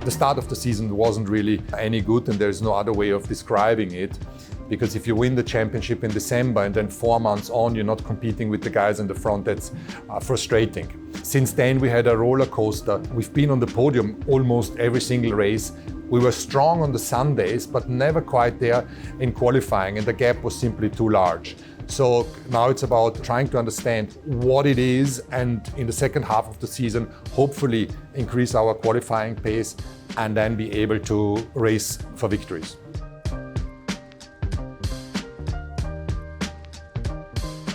The start of the season wasn't really any good, and there's no other way of describing it. Because if you win the championship in December and then 4 months on you're not competing with the guys in the front, that's frustrating. Since then we had a roller coaster. We've been on the podium almost every single race. We were strong on the Sundays, but never quite there in qualifying, and the gap was simply too large. So now it's about trying to understand what it is, and in the second half of the season, hopefully increase our qualifying pace and then be able to race for victories.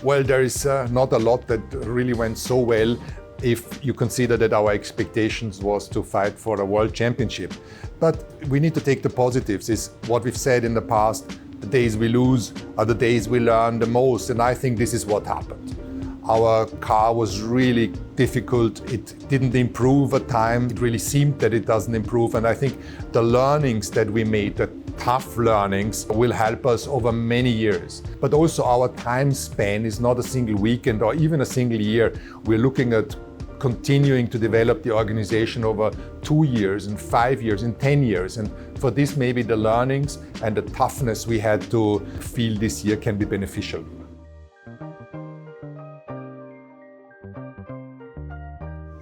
Well, there is not a lot that really went so well if you consider that our expectations was to fight for a world championship. But we need to take the positives. Is what we've said in the past, the days we lose are the days we learn the most, and I think this is what happened. Our car was really difficult. It didn't improve at time. It really seemed that it doesn't improve, and I think the learnings that we made, the tough learnings, will help us over many years. But also our time span is not a single weekend or even a single year. We're looking at continuing to develop the organization over 2 years and 5 years and 10 years. And for this, maybe the learnings and the toughness we had to feel this year can be beneficial.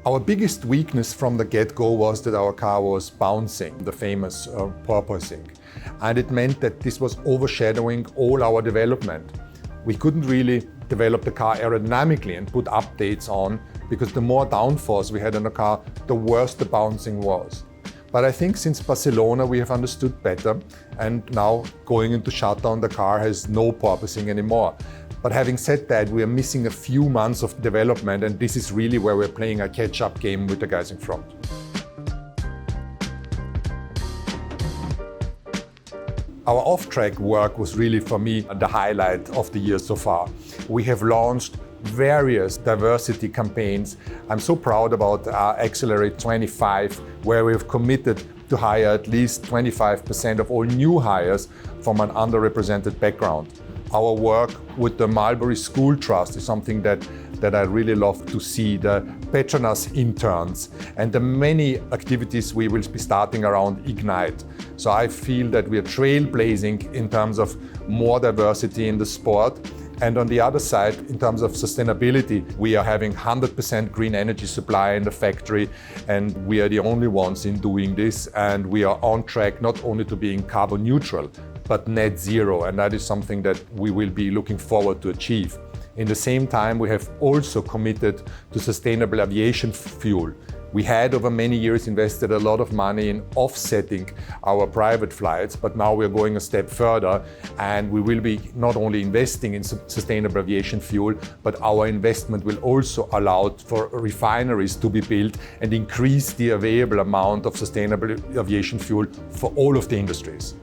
Our biggest weakness from the get-go was that our car was bouncing, the famous porpoising. And it meant that this was overshadowing all our development. We couldn't really develop the car aerodynamically and put updates on, because the more downforce we had on the car, the worse the bouncing was. But I think since Barcelona we have understood better, and now going into shutdown the car has no porpoising anymore. But having said that, we are missing a few months of development, and this is really where we're playing a catch-up game with the guys in front. Our off-track work was really, for me, the highlight of the year so far. We have launched various diversity campaigns. I'm so proud about Accelerate 25, where we've committed to hire at least 25% of all new hires from an underrepresented background. Our work with the Mulberry School Trust is something that I really love to see, the Petronas interns, and the many activities we will be starting around Ignite. So I feel that we are trailblazing in terms of more diversity in the sport. And on the other side, in terms of sustainability, we are having 100% green energy supply in the factory, and we are the only ones in doing this. And we are on track not only to being carbon neutral, but net zero, and that is something that we will be looking forward to achieve. In the same time, we have also committed to sustainable aviation fuel. We had over many years invested a lot of money in offsetting our private flights, but now we're going a step further, and we will be not only investing in sustainable aviation fuel, but our investment will also allow for refineries to be built and increase the available amount of sustainable aviation fuel for all of the industries.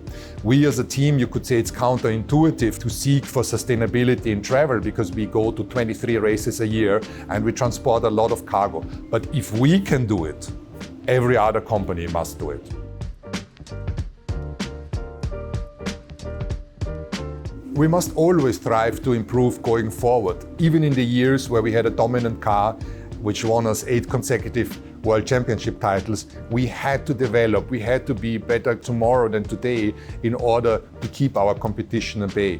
We as a team, you could say it's counterintuitive to seek for sustainability in travel, because we go to 23 races a year and we transport a lot of cargo. But if we can do it, every other company must do it. We must always strive to improve going forward. Even in the years where we had a dominant car, which won us 8 consecutive World Championship titles, we had to develop, we had to be better tomorrow than today in order to keep our competition at bay.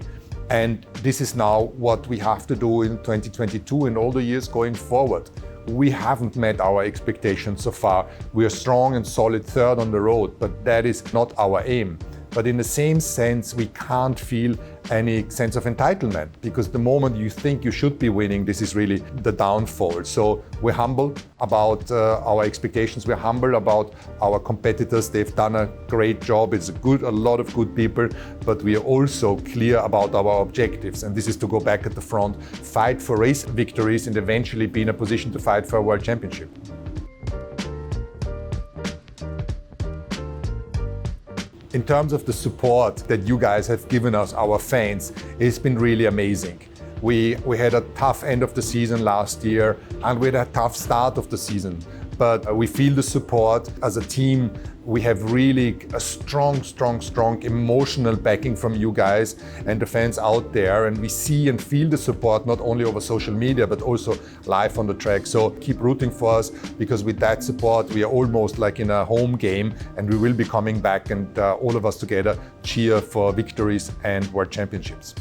And this is now what we have to do in 2022 and all the years going forward. We haven't met our expectations so far. We are strong and solid third on the road, but that is not our aim. But in the same sense, we can't feel any sense of entitlement, because the moment you think you should be winning, this is really the downfall. So we're humble about our expectations. We're humble about our competitors. They've done a great job. It's a lot of good people, but we are also clear about our objectives. And this is to go back at the front, fight for race victories, and eventually be in a position to fight for a world championship. In terms of the support that you guys have given us, our fans, it's been really amazing. We had a tough end of the season last year, and we had a tough start of the season. but we feel the support as a team. We have really a strong emotional backing from you guys and the fans out there, and we see and feel the support not only over social media but also live on the track. So keep rooting for us, because with that support we are almost like in a home game, and we will be coming back and all of us together cheer for victories and world championships.